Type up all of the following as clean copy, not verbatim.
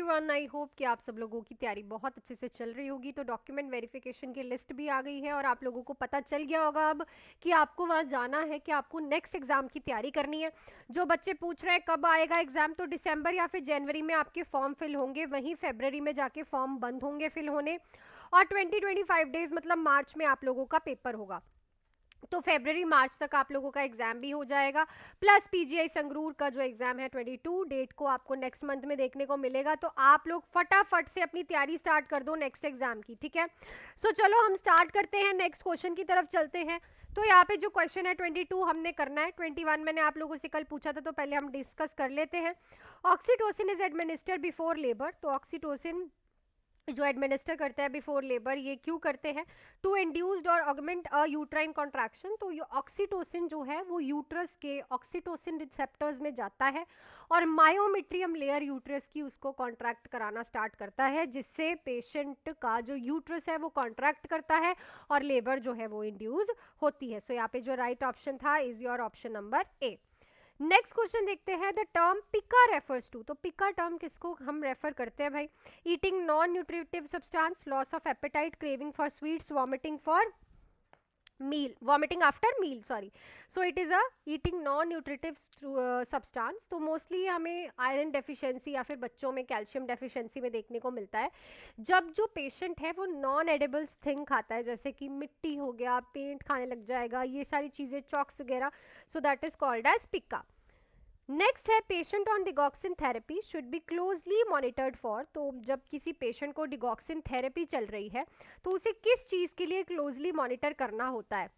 Everyone, I hope कि आप सब लोगों की तैयारी बहुत अच्छे से चल रही होगी। तो डॉक्यूमेंट वेरिफिकेशन की लिस्ट भी आ गई है और आप लोगों को पता चल गया होगा अब कि आपको वहाँ जाना है, कि आपको नेक्स्ट एग्जाम की तैयारी करनी है। जो बच्चे पूछ रहे हैं कब आएगा एग्जाम, तो दिसंबर या फिर जनवरी में आपके फॉर्म फिल होंगे, वहीं फरवरी में जाके फॉर्म बंद होंगे फिल होने, और 20-25 डेज मतलब मार्च में आप लोगों का पेपर होगा। तो फरवरी मार्च तक आप लोगों का एग्जाम भी हो जाएगा। प्लस पीजीआई संगरूर का जो एग्जाम है 22 डेट को आपको नेक्स्ट मंथ में देखने को मिलेगा। तो आप लोग फटाफट से अपनी तैयारी स्टार्ट कर दो नेक्स्ट एग्जाम की, ठीक है। सो चलो हम स्टार्ट करते हैं, नेक्स्ट क्वेश्चन की तरफ चलते हैं। तो यहाँ पे जो क्वेश्चन है 22 हमने करना है। 21 मैंने आप लोगों से कल पूछा था, तो पहले हम डिस्कस कर लेते हैं। Oxytocin is administered before labour. तो ऑक्सीटोसिन जो एडमिनिस्टर करते हैं बिफोर लेबर, ये क्यों करते हैं? टू इंड्यूस्ड और ऑगमेंट अ यूट्राइन कॉन्ट्रैक्शन। तो ये ऑक्सीटोसिन जो है वो यूट्रस के ऑक्सीटोसिन रिसेप्टर्स में जाता है और मायोमेट्रियम लेयर यूट्रस की उसको कॉन्ट्रैक्ट कराना स्टार्ट करता है, जिससे पेशेंट का जो यूट्रस है वो कॉन्ट्रैक्ट करता है और लेबर जो है वो इंड्यूस होती है। सो यहाँ पे जो राइट ऑप्शन था is your option number A. Next question देखते हैं, the term pica refers to. तो पिका टर्म किसको हम रेफर करते हैं भाई? Eating non nutritive substance, loss of appetite, craving for sweets, vomiting for meal, vomiting after meal, sorry. So it is a eating non nutritive substance. तो mostly हमें iron deficiency या फिर बच्चों में कैल्शियम डेफिशिएंसी में देखने को मिलता है जब जो पेशेंट है वो नॉन एडिबल्स थिंग खाता है, जैसे कि मिट्टी हो गया, पेंट खाने लग जाएगा, ये सारी चीज़ें, चॉक्स वगैरह। So that is called as pica. Next है patient on digoxin therapy should be closely monitored for. तो जब किसी पेशेंट को डिगॉक्सिन थेरेपी चल रही है तो उसे किस चीज़ के लिए क्लोजली मॉनिटर करना होता है?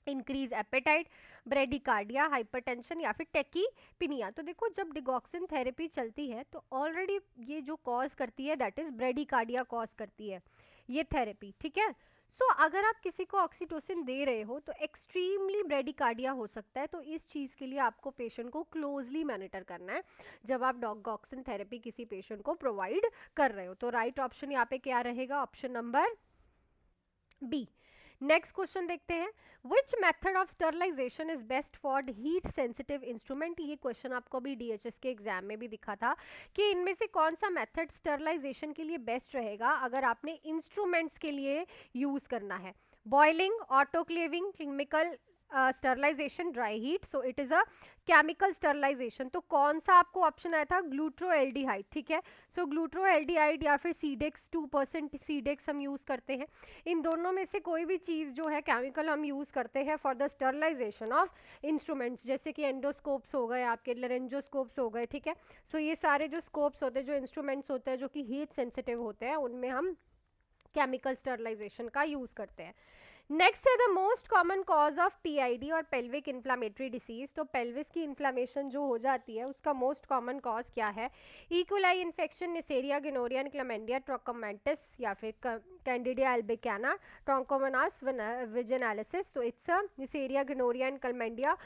इंक्रीज एपेटाइट, ब्रेडिकार्डिया, हाइपरटेंशन या फिर टेकीपिनिया। तो देखो जब डिगॉक्सिन थेरेपी चलती है तो ऑलरेडी ये जो कॉज करती है दैट इज ब्रेडिकार्डिया कॉज करती है ये थेरेपी, ठीक है। सो अगर आप किसी को ऑक्सीटोसिन दे रहे हो तो एक्सट्रीमली ब्रेडिकार्डिया हो सकता है। तो इस चीज़ के लिए आपको पेशेंट को क्लोजली मॉनिटर करना है जब आप डिगॉक्सिन थेरेपी किसी पेशेंट को प्रोवाइड कर रहे हो। तो राइट ऑप्शन यहाँ पे क्या रहेगा? Option number B. Next question देखते हैं, which method of sterilization is best for heat sensitive instrument. ये क्वेश्चन आपको भी डीएचएस के एग्जाम में भी दिखा था कि इनमें से कौन सा मेथड स्टरलाइजेशन के लिए बेस्ट रहेगा अगर आपने इंस्ट्रूमेंट्स के लिए यूज करना है? Boiling, autoclaving, chemical sterilization, dry heat. So it is a chemical sterilization. तो कौन सा आपको ऑप्शन आया था? ग्लूट्रोएल्डिहाइड, ठीक है। सो ग्लूट्रोएल्डिहाइड या फिर सीडेक्स, 2% सीडेक्स हम यूज करते हैं। इन दोनों में से कोई भी चीज़ जो है केमिकल हम यूज़ करते हैं for the sterilization of instruments, जैसे कि एंडोस्कोप्स हो गए, आपके लेरेंजोस्कोप्स हो गए, ठीक है। सो ये सारे जो स्कोप्स होते हैं, जो इंस्ट्रूमेंट्स होते हैं जो कि हीट सेंसिटिव होते हैं, उनमें हम केमिकल स्टरलाइजेशन का यूज़ करते हैं। नेक्स्ट है the most common cause of PID और पेल्विक इन्फ्लामेटरी डिसीज। तो पेल्विस की इन्फ्लामेशन जो हो जाती है उसका मोस्ट कॉमन कॉज क्या है? इकोलाई इन्फेक्शन, निसेरिया, गिनोरिया, क्लेमेंडिया, ट्रोकोमेंटिस या फिर कैंडिडिया एल्बिकाना, ट्रोंकोमोनास विजिनालिसिस। तो इट्स निसेरिया, गिनोरिया एंड क्लेमेंडिया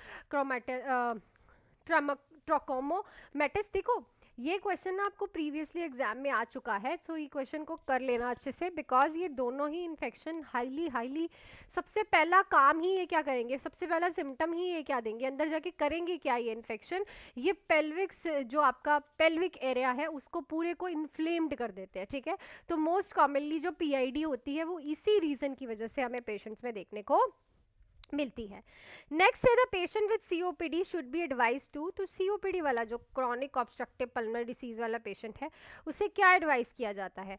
ट्रोकोमोमेटिस। देखो ये क्वेश्चन ना आपको प्रीवियसली एग्जाम में आ चुका है, तो ये क्वेश्चन को कर लेना अच्छे से, बिकॉज ये दोनों ही इन्फेक्शन हाईली सबसे पहला काम ही ये क्या करेंगे, सबसे पहला सिम्टम ही ये क्या देंगे, अंदर जाके करेंगे क्या ये इन्फेक्शन? ये पेल्विक जो आपका पेल्विक एरिया है उसको पूरे को इन्फ्लेम्ड कर देते हैं, ठीक है। तो मोस्ट कॉमनली जो पीआईडी होती है वो इसी रीजन की वजह से हमें पेशेंट्स में देखने को मिलती है। नेक्स्ट है the patient with COPD should be advise to. तो सीओपीडी वाला जो क्रॉनिक ऑब्स्ट्रक्टिव पल्मोनरी डिसीज वाला पेशेंट है उसे क्या एडवाइस किया जाता है?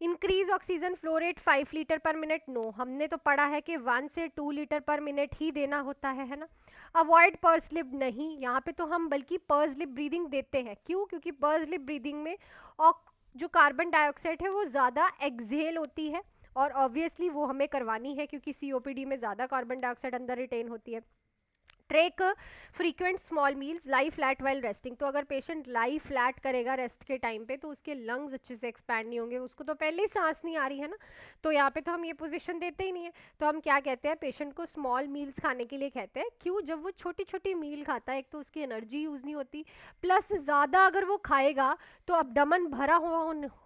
Increase oxygen flow rate 5 litre per minute. No, हमने तो पढ़ा है कि 1 से 2 लीटर पर मिनट ही देना होता है ना। अवॉइड पर्स लिप, नहीं, यहाँ पे तो हम बल्कि पर्स लिप ब्रीदिंग देते हैं। क्यों? क्योंकि पर्स लिप ब्रीदिंग में जो कार्बन डाइऑक्साइड है वो ज़्यादा एक्सहेल होती है और ऑब्वियसली वो हमें करवानी है क्योंकि सीओपीडी में ज़्यादा कार्बन डाइऑक्साइड अंदर रिटेन होती है। ट्रेक फ्रीक्वेंट स्मॉल मील्स, लाई फ्लैट वाइल रेस्टिंग। तो अगर पेशेंट लाई फ्लैट करेगा रेस्ट के टाइम पे तो उसके लंग्स अच्छे से एक्सपैंड नहीं होंगे, उसको तो पहले ही सांस नहीं आ रही है ना। तो यहाँ पे तो हम ये पोजीशन देते ही नहीं है। तो हम क्या कहते हैं, पेशेंट को स्मॉल मील्स खाने के लिए कहते हैं। क्यों? जब वो छोटी छोटी मील खाता है एक तो उसकी एनर्जी यूज़ नहीं होती, प्लस ज़्यादा अगर वो खाएगा तो अबडमन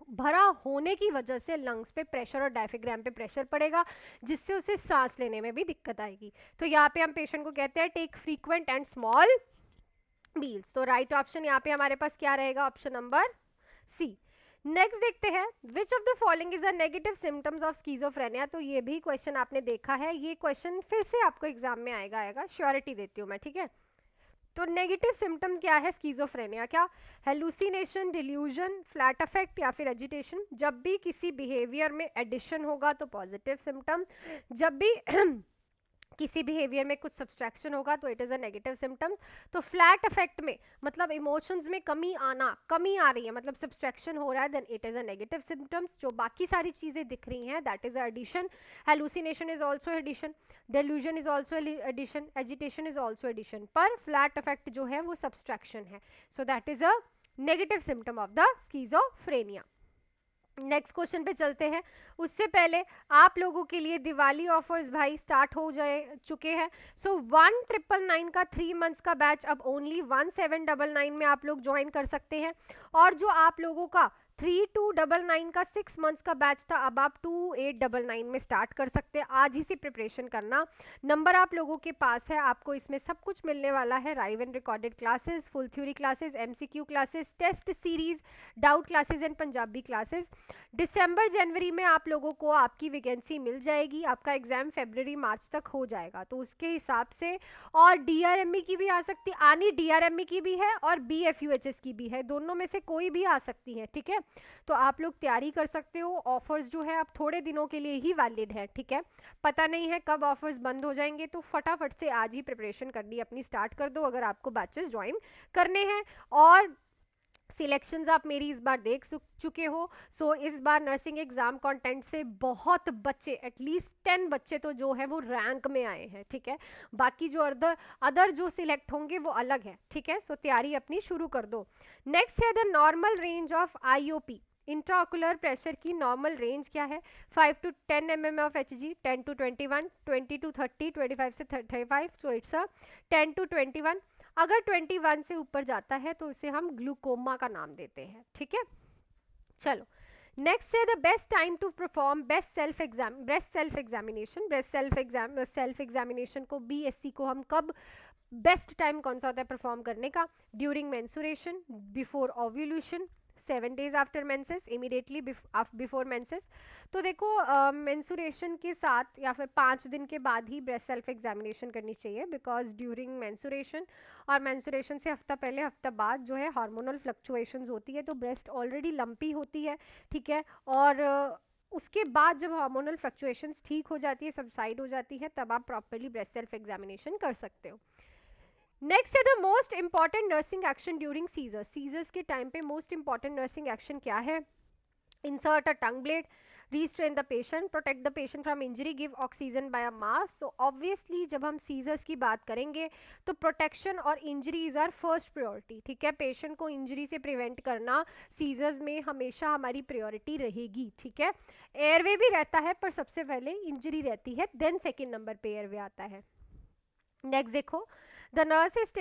भरा होने की वजह से लंग्स पे प्रेशर और डायफ्राम पे प्रेशर पड़ेगा, जिससे उसे सांस लेने में भी दिक्कत आएगी। तो यहाँ पे हम पेशेंट को कहते हैं take frequent and small meals. तो राइट ऑप्शन यहाँ पे हमारे पास क्या रहेगा? Option number C. नेक्स्ट देखते हैं, which of the following is a negative symptoms of schizophrenia. तो ये भी क्वेश्चन आपने देखा है, ये क्वेश्चन फिर से आपको एग्जाम में आएगा, श्योरिटी देती हूँ मैं, ठीक है। तो नेगेटिव सिम्टम क्या है स्कीजोफ्रेनिया, क्या हेलुसिनेशन, डिल्यूजन, फ्लैट अफेक्ट या फिर एजिटेशन। जब भी किसी बिहेवियर में एडिशन होगा तो पॉजिटिव सिम्टम, जब भी किसी बिहेवियर में कुछ सब्सट्रैक्शन होगा तो it is a negative symptom. तो फ्लैट अफेक्ट में मतलब इमोशंस में कमी आ रही है, मतलब सब्सट्रैक्शन हो रहा है, then it is a negative symptoms. जो बाकी सारी चीज़ें दिख रही हैं that is a addition. Hallucination is also addition, delusion is also addition, agitation is also addition, पर फ्लैट अफेक्ट जो है वो सब्सट्रैक्शन है। So that is a negative symptom of the schizophrenia. Next question पे चलते हैं, उससे पहले आप लोगों के लिए दिवाली ऑफर्स भाई स्टार्ट हो चुके हैं। सो 1999 का 3 मंथ्स का बैच अब ओनली 1799 में आप लोग ज्वाइन कर सकते हैं, और जो आप लोगों का 3299 का 6 मंथ्स का बैच था अब आप 2899 में स्टार्ट कर सकते हैं। आज ही से प्रिपरेशन करना, नंबर आप लोगों के पास है, आपको इसमें सब कुछ मिलने वाला है, live and recorded classes, full theory classes, MCQ classes, test series, doubt classes and Punjabi classes. दिसंबर जनवरी में आप लोगों को आपकी वैकेंसी मिल जाएगी, आपका एग्जाम फरवरी मार्च तक हो जाएगा, तो उसके हिसाब से। और डीआरएमई की भी आ सकती, आनी डीआरएमई की भी है और बीएफयूएचएस की भी है, दोनों में से कोई भी आ सकती है, ठीक है। तो आप लोग तैयारी कर सकते हो, ऑफर्स जो है अब थोड़े दिनों के लिए ही वैलिड है, ठीक है। पता नहीं है कब ऑफर्स बंद हो जाएंगे, तो फटाफट से आज ही प्रिपरेशन करनी अपनी स्टार्ट कर दो अगर आपको बैचेस ज्वाइन करने हैं। और सिलेक्शंस आप मेरी इस बार देख चुके हो। सो इस बार नर्सिंग एग्जाम कंटेंट से बहुत बच्चे, एटलीस्ट 10 बच्चे तो जो है वो रैंक में आए हैं, ठीक है। बाकी जो अदर जो सिलेक्ट होंगे वो अलग है, ठीक है। सो तैयारी अपनी शुरू कर दो। नेक्स्ट है the normal range of IOP, intraocular pressure की नॉर्मल रेंज क्या है, 5 to 10 mm of Hg, 10 to 21, 20 to 30, 25 से 35, सो इट्स अ 10 to 21। अगर 21 से ऊपर जाता है तो इसे हम ग्लूकोमा का नाम देते हैं, ठीक है। चलो नेक्स्ट है the best time to perform breast self examination. Self examination को बीएससी को हम कब, बेस्ट टाइम कौन सा होता है परफॉर्म करने का, during mensuration, before ovulation, 7 days after menses, immediately before menses. तो देखो मेंसुरेशन के साथ या फिर 5 दिन के बाद ही ब्रेस्ट सेल्फ एग्जामिनेशन करनी चाहिए, बिकॉज ड्यूरिंग मेंसुरेशन और मेंसुरेशन से हफ्ता पहले हफ्ता बाद जो है हार्मोनल फ्लक्चुएशंस होती है, तो ब्रेस्ट ऑलरेडी लंपी होती है, ठीक है। और उसके बाद जब हार्मोनल फ्लक्चुएशंस ठीक हो जाती है, सबसाइड हो जाती है, तब आप प्रॉपरली ब्रेस्ट सेल्फ एग्जामिनेशन कर सकते हो। नेक्स्ट है the most important nursing action during seizures. Seizures के टाइम पे मोस्ट इंपॉर्टेंट नर्सिंग एक्शन क्या है, insert a tongue blade, restrain the patient, protect the patient from injury, give oxygen by a mask। so obviously जब हम seizures की बात करेंगे तो प्रोटेक्शन और injury is our first priority, ठीक है। पेशेंट को इंजरी से प्रिवेंट करना सीजर्स में हमेशा हमारी प्रायोरिटी रहेगी, ठीक है। एयरवे भी रहता है पर सबसे पहले इंजरी रहती है, देन सेकेंड नंबर पे एयरवे आता है। नेक्स्ट देखो, the nurse is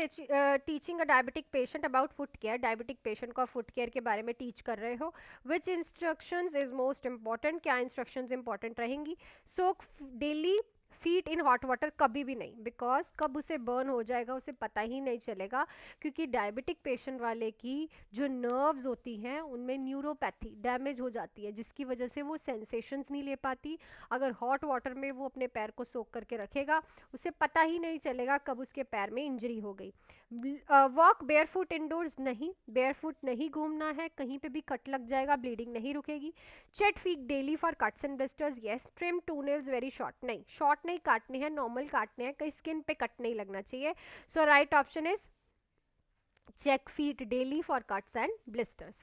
teaching a diabetic patient about foot care. Diabetic patient को फुट केयर के बारे में टीच कर रहे हो। Which instructions is most important, क्या इंस्ट्रक्शंस इंपॉर्टेंट रहेंगी, soak daily feet in hot water, कभी भी नहीं, बिकॉज कब उसे बर्न हो जाएगा उसे पता ही नहीं चलेगा, क्योंकि डायबिटिक पेशेंट वाले की जो नर्व्स होती हैं उनमें न्यूरोपैथी डैमेज हो जाती है, जिसकी वजह से वो सेंसेशंस नहीं ले पाती। अगर हॉट वाटर में वो अपने पैर को सोक करके रखेगा उसे पता ही नहीं चलेगा कब उसके पैर में इंजरी हो गई। वॉक बेयर फुट इंडोर्स, नहीं, बेयर फुट नहीं घूमना है, कहीं पे भी कट लग जाएगा, ब्लीडिंग नहीं रुकेगी। Check feet daily for cuts and blisters, yes. Trim toenails very short, नहीं, शॉर्ट नहीं काटने हैं, नॉर्मल काटने हैं, कहीं स्किन पे कट नहीं लगना चाहिए। So right option is check feet daily for cuts and blisters.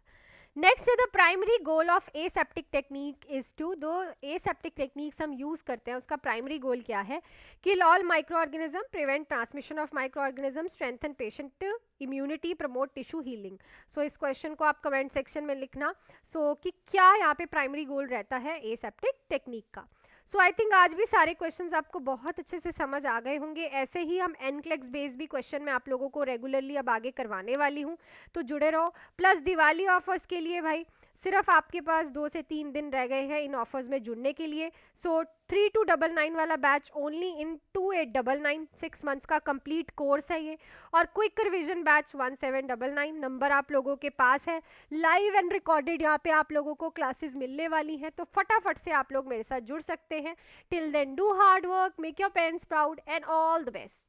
Next है the primary goal of aseptic technique is to, दो एसेप्टिक टेक्निक्स हम यूज करते हैं उसका प्राइमरी गोल क्या है, kill all microorganism, prevent transmission of microorganism, strengthen patient immunity, promote tissue healing. So इस question को आप कमेंट सेक्शन में लिखना, कि क्या यहाँ पे प्राइमरी गोल रहता है एसेप्टिक टेक्निक का। सो आई थिंक आज भी सारे क्वेश्चंस आपको बहुत अच्छे से समझ आ गए होंगे। ऐसे ही हम एनक्लेक्स बेस्ड भी क्वेश्चन मैं आप लोगों को रेगुलरली अब आगे करवाने वाली हूँ, तो जुड़े रहो। प्लस दिवाली ऑफर्स के लिए भाई सिर्फ आपके पास 2 से 3 दिन रह गए हैं इन ऑफर्स में जुड़ने के लिए। सो 3299 वाला बैच ओनली इन 2899, 6 मंथ्स का कंप्लीट कोर्स है ये। और क्विक रिवीजन बैच 1799, नंबर आप लोगों के पास है, लाइव एंड रिकॉर्डेड यहाँ पे आप लोगों को क्लासेस मिलने वाली हैं, तो फटाफट से आप लोग मेरे साथ जुड़ सकते हैं। Till then do hard work, make your parents proud and all the best.